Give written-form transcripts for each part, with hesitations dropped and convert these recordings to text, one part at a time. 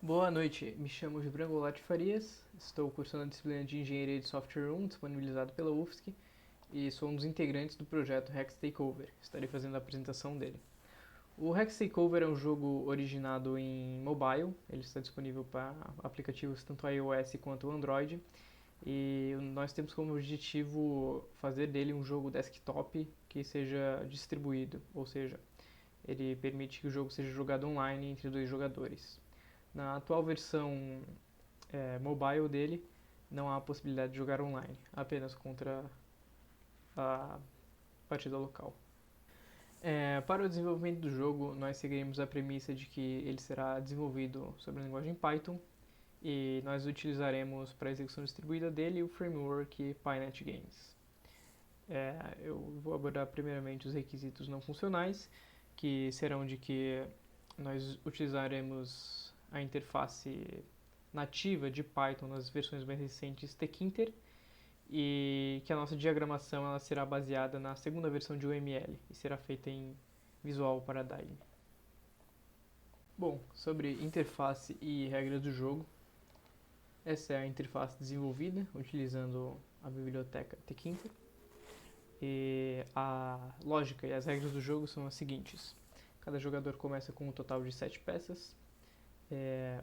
Boa noite, me chamo Gibran Goulart Farias, estou cursando a disciplina de Engenharia de Software 1, disponibilizado pela UFSC, e sou um dos integrantes do projeto Hex Takeover. Estarei fazendo a apresentação dele. O Hex Takeover é um jogo originado em mobile, ele está disponível para aplicativos tanto iOS quanto Android, e nós temos como objetivo fazer dele um jogo desktop que seja distribuído, ou seja, ele permite que o jogo seja jogado online entre dois jogadores. Na atual versão mobile dele, não há possibilidade de jogar online, apenas contra a partida local. Para o desenvolvimento do jogo, nós seguiremos a premissa de que ele será desenvolvido sobre a linguagem Python e nós utilizaremos para a execução distribuída dele o framework PyNet Games. Eu vou abordar primeiramente os requisitos não funcionais, que serão de que nós utilizaremos a interface nativa de Python nas versões mais recentes Tkinter e que a nossa diagramação ela será baseada na segunda versão de UML e será feita em Visual Paradigm. Bom, sobre interface e regras do jogo, essa é a interface desenvolvida utilizando a biblioteca Tkinter. E a lógica e as regras do jogo são as seguintes. Cada jogador começa com um total de 7 peças.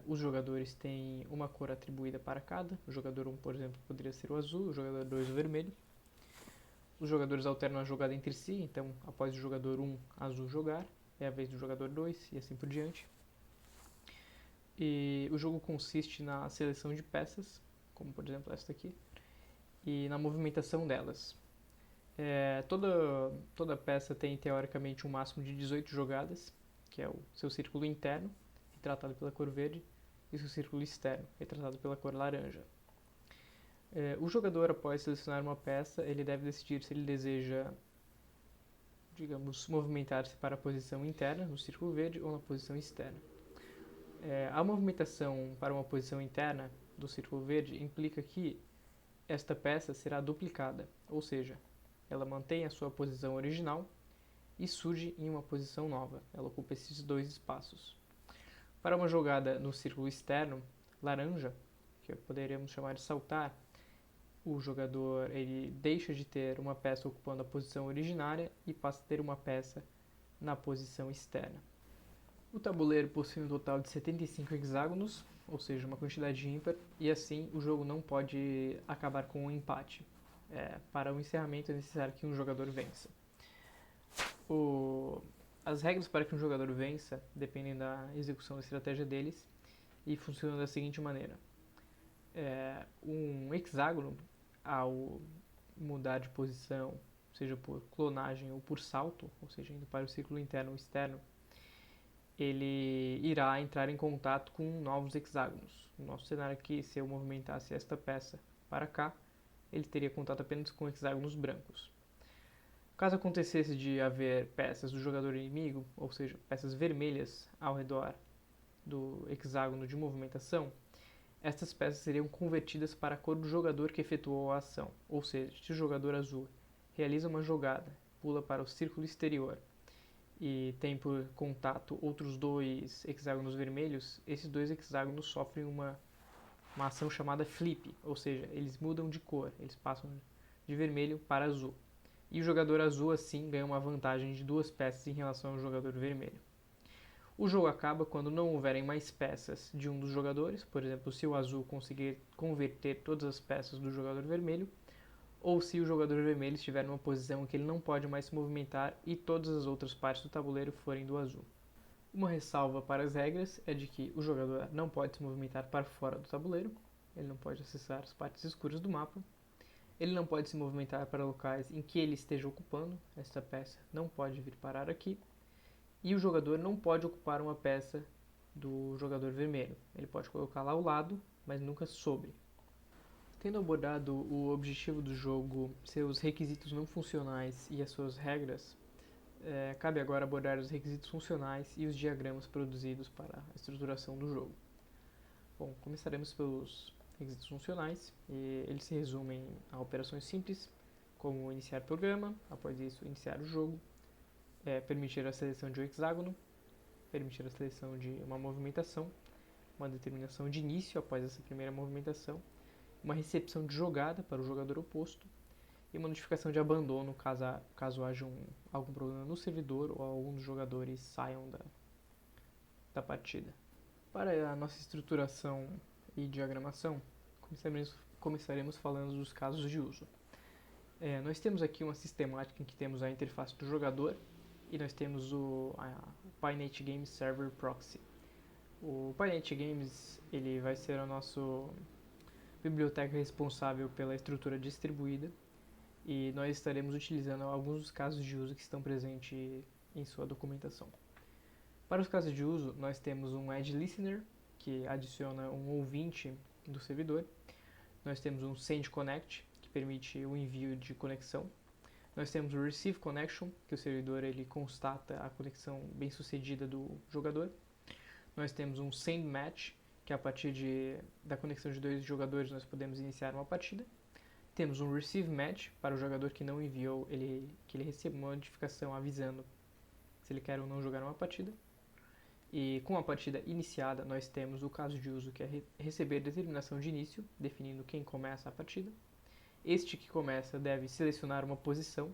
Os jogadores têm uma cor atribuída para cada. O jogador 1, por exemplo, poderia ser o azul, o jogador 2 o vermelho. Os jogadores alternam a jogada entre si, então após o jogador 1 azul jogar, é a vez do jogador 2 e assim por diante. E o jogo consiste na seleção de peças, como por exemplo esta aqui, e na movimentação delas. Toda peça tem teoricamente um máximo de 18 jogadas, que é o seu círculo interno, retratado pela cor verde, e o seu círculo externo, retratado pela cor laranja. O jogador, após selecionar uma peça, ele deve decidir se ele deseja, digamos, movimentar-se para a posição interna, no círculo verde, ou na posição externa. A movimentação para uma posição interna do círculo verde implica que esta peça será duplicada, ou seja, ela mantém a sua posição original e surge em uma posição nova. Ela ocupa esses dois espaços. Para uma jogada no círculo externo, laranja, que poderíamos chamar de saltar, o jogador ele deixa de ter uma peça ocupando a posição originária e passa a ter uma peça na posição externa. O tabuleiro possui um total de 75 hexágonos, ou seja, uma quantidade ímpar, e assim o jogo não pode acabar com um empate. Para o encerramento é necessário que um jogador vença. As regras para que um jogador vença dependem da execução da estratégia deles e funcionam da seguinte maneira. Um hexágono, ao mudar de posição, seja por clonagem ou por salto, ou seja, indo para o círculo interno ou externo, ele irá entrar em contato com novos hexágonos. No nosso cenário aqui, se eu movimentasse esta peça para cá, ele teria contato apenas com hexágonos brancos. Caso acontecesse de haver peças do jogador inimigo, ou seja, peças vermelhas ao redor do hexágono de movimentação, estas peças seriam convertidas para a cor do jogador que efetuou a ação. Ou seja, se o jogador azul realiza uma jogada, pula para o círculo exterior e tem por contato outros dois hexágonos vermelhos, esses dois hexágonos sofrem uma ação chamada flip, ou seja, eles mudam de cor, eles passam de vermelho para azul. E o jogador azul assim ganha uma vantagem de 2 peças em relação ao jogador vermelho. O jogo acaba quando não houverem mais peças de um dos jogadores, por exemplo, se o azul conseguir converter todas as peças do jogador vermelho, ou se o jogador vermelho estiver numa posição em que ele não pode mais se movimentar e todas as outras partes do tabuleiro forem do azul. Uma ressalva para as regras é de que o jogador não pode se movimentar para fora do tabuleiro, ele não pode acessar as partes escuras do mapa, ele não pode se movimentar para locais em que ele esteja ocupando, esta peça não pode vir parar aqui, e o jogador não pode ocupar uma peça do jogador vermelho. Ele pode colocá-la ao lado, mas nunca sobre. Tendo abordado o objetivo do jogo, seus requisitos não funcionais e as suas regras, cabe agora abordar os requisitos funcionais e os diagramas produzidos para a estruturação do jogo. Bom, começaremos pelos requisitos funcionais, e eles se resumem a operações simples, como iniciar programa, após isso iniciar o jogo, permitir a seleção de um hexágono, permitir a seleção de uma movimentação, uma determinação de início após essa primeira movimentação, uma recepção de jogada para o jogador oposto e uma notificação de abandono caso haja algum problema no servidor ou algum dos jogadores saiam da partida. Para a nossa estruturação e diagramação, começaremos falando dos casos de uso. Nós temos aqui uma sistemática em que temos a interface do jogador e nós temos o Pynate Games Server Proxy. O Pynate Games ele vai ser a nossa biblioteca responsável pela estrutura distribuída e nós estaremos utilizando alguns dos casos de uso que estão presentes em sua documentação. Para os casos de uso, nós temos um Edge Listener, que adiciona um ouvinte do servidor. Nós temos um Send Connect, que permite o envio de conexão. Nós temos o Receive Connection, que o servidor ele constata a conexão bem sucedida do jogador. Nós temos um Send Match, que a partir da conexão de dois jogadores nós podemos iniciar uma partida. Temos um Receive Match, para o jogador que não enviou, que ele receba uma notificação avisando se ele quer ou não jogar uma partida. E com a partida iniciada, nós temos o caso de uso que é receber determinação de início, definindo quem começa a partida. Este que começa deve selecionar uma posição.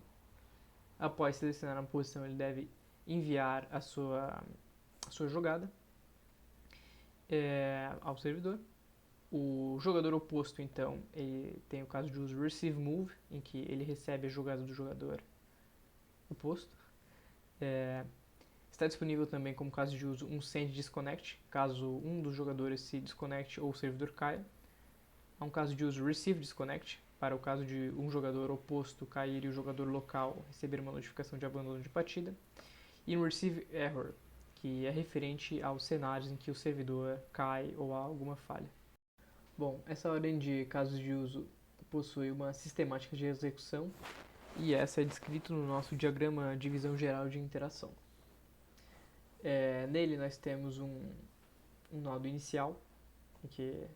Após selecionar uma posição, ele deve enviar a sua jogada ao servidor. O jogador oposto, então, ele tem o caso de uso Receive Move, em que ele recebe a jogada do jogador oposto. Está disponível também como caso de uso um Send Disconnect, caso um dos jogadores se desconecte ou o servidor caia. Há um caso de uso Receive Disconnect, para o caso de um jogador oposto cair e o jogador local receber uma notificação de abandono de partida. E um Receive Error, que é referente aos cenários em que o servidor cai ou há alguma falha. Bom, essa ordem de casos de uso possui uma sistemática de execução e essa é descrita no nosso diagrama de visão geral de interação. Nele nós temos um nodo inicial, em que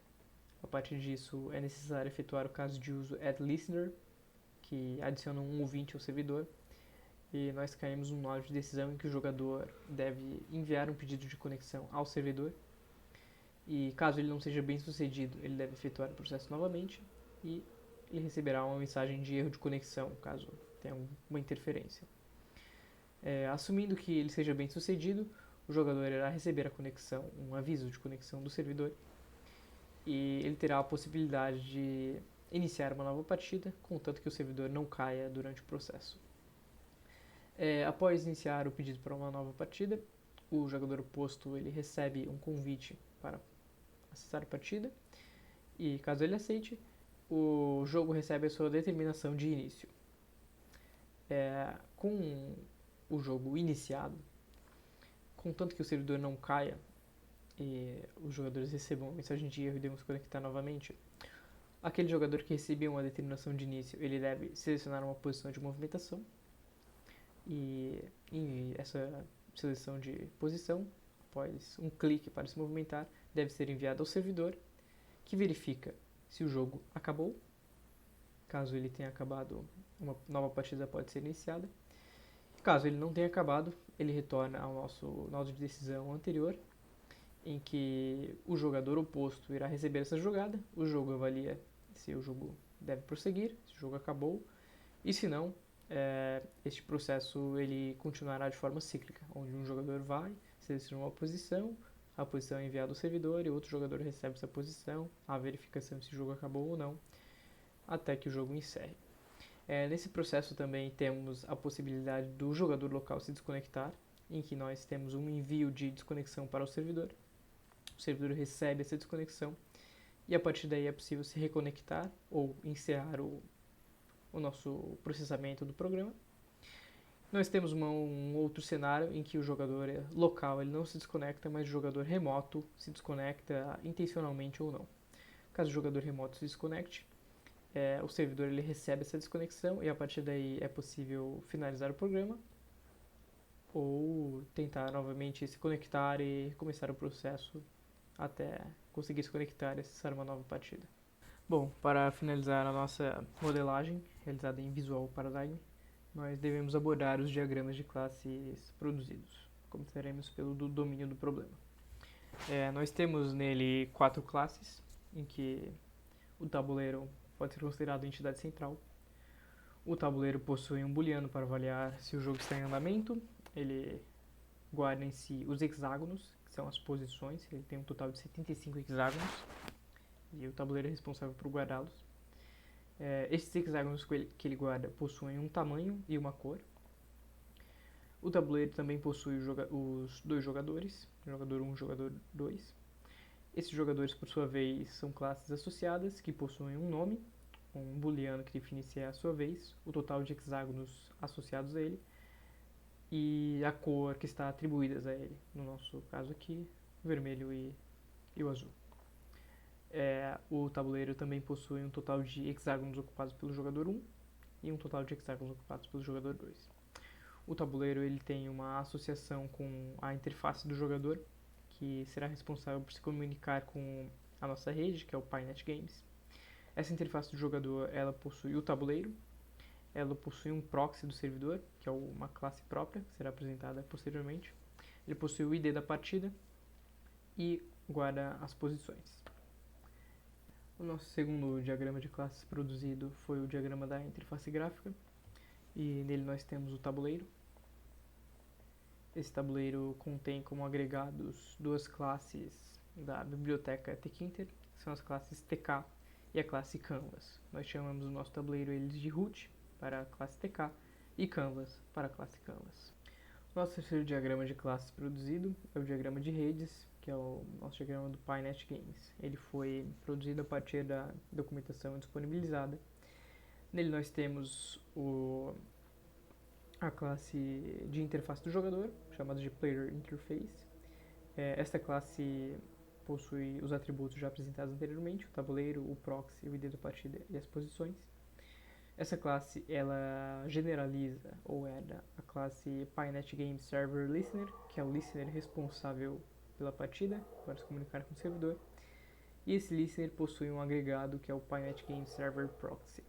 a partir disso é necessário efetuar o caso de uso addListener, que adiciona um ouvinte ao servidor, e nós caímos num nodo de decisão em que o jogador deve enviar um pedido de conexão ao servidor, e caso ele não seja bem sucedido, ele deve efetuar o processo novamente, e ele receberá uma mensagem de erro de conexão, caso tenha uma interferência. Assumindo que ele seja bem sucedido, o jogador irá receber a conexão, um aviso de conexão do servidor, e ele terá a possibilidade de iniciar uma nova partida, contanto que o servidor não caia durante o processo. Após iniciar o pedido para uma nova partida, o jogador oposto ele recebe um convite para acessar a partida, e caso ele aceite, o jogo recebe a sua determinação de início. Com o jogo iniciado, contanto que o servidor não caia e os jogadores recebam uma mensagem de erro e devem se conectar novamente, aquele jogador que recebeu uma determinação de início, ele deve selecionar uma posição de movimentação e essa seleção de posição, após um clique para se movimentar, deve ser enviada ao servidor, que verifica se o jogo acabou. Caso ele tenha acabado, uma nova partida pode ser iniciada. Caso ele não tenha acabado, ele retorna ao nosso nodo de decisão anterior, em que o jogador oposto irá receber essa jogada, o jogo avalia se o jogo deve prosseguir, se o jogo acabou, e se não, este processo ele continuará de forma cíclica, onde um jogador vai, seleciona uma posição, a posição é enviada ao servidor e outro jogador recebe essa posição, a verificação se o jogo acabou ou não, até que o jogo encerre. Nesse processo também temos a possibilidade do jogador local se desconectar, em que nós temos um envio de desconexão para o servidor recebe essa desconexão e a partir daí é possível se reconectar ou encerrar o nosso processamento do programa. Nós temos um outro cenário em que o jogador local ele não se desconecta, mas o jogador remoto se desconecta intencionalmente ou não. Caso o jogador remoto se desconecte, o servidor ele recebe essa desconexão e a partir daí é possível finalizar o programa ou tentar novamente se conectar e começar o processo até conseguir se conectar e acessar uma nova partida. Bom, para finalizar a nossa modelagem realizada em Visual Paradigm, nós devemos abordar os diagramas de classes produzidos. Começaremos pelo do domínio do problema. Nós temos nele 4 classes, em que o tabuleiro pode ser considerado entidade central. O tabuleiro possui um booleano para avaliar se o jogo está em andamento. Ele guarda em si os hexágonos, que são as posições. Ele tem um total de 75 hexágonos e o tabuleiro é responsável por guardá-los. Esses hexágonos que ele guarda possuem um tamanho e uma cor. O tabuleiro também possui os 2 jogadores, jogador 1 e jogador 2. Esses jogadores, por sua vez, são classes associadas que possuem um nome, um booleano que define se é a sua vez, o total de hexágonos associados a ele e a cor que está atribuídas a ele. No nosso caso aqui, o vermelho e o azul. O tabuleiro também possui um total de hexágonos ocupados pelo jogador 1 e um total de hexágonos ocupados pelo jogador 2. O tabuleiro ele tem uma associação com a interface do jogador, que será responsável por se comunicar com a nossa rede, que é o Pynet Games. Essa interface do jogador ela possui o tabuleiro, ela possui um proxy do servidor, que é uma classe própria, que será apresentada posteriormente. Ele possui o ID da partida e guarda as posições. O nosso segundo diagrama de classes produzido foi o diagrama da interface gráfica, e nele nós temos o tabuleiro. Esse tabuleiro contém como agregados 2 classes da biblioteca Tkinter, que são as classes TK e a classe Canvas. Nós chamamos o nosso tabuleiro eles de root para a classe TK e Canvas para a classe Canvas. O nosso terceiro diagrama de classes produzido é o diagrama de redes, que é o nosso diagrama do Pynet Games. Ele foi produzido a partir da documentação disponibilizada. Nele nós temos a classe de interface do jogador, chamada de Player Interface. Esta classe possui os atributos já apresentados anteriormente, o tabuleiro, o proxy, o ID da partida e as posições. Essa classe ela generaliza ou herda a classe Pynet Game Server Listener, que é o listener responsável pela partida, para se comunicar com o servidor. E esse listener possui um agregado que é o Pynet Game Server Proxy.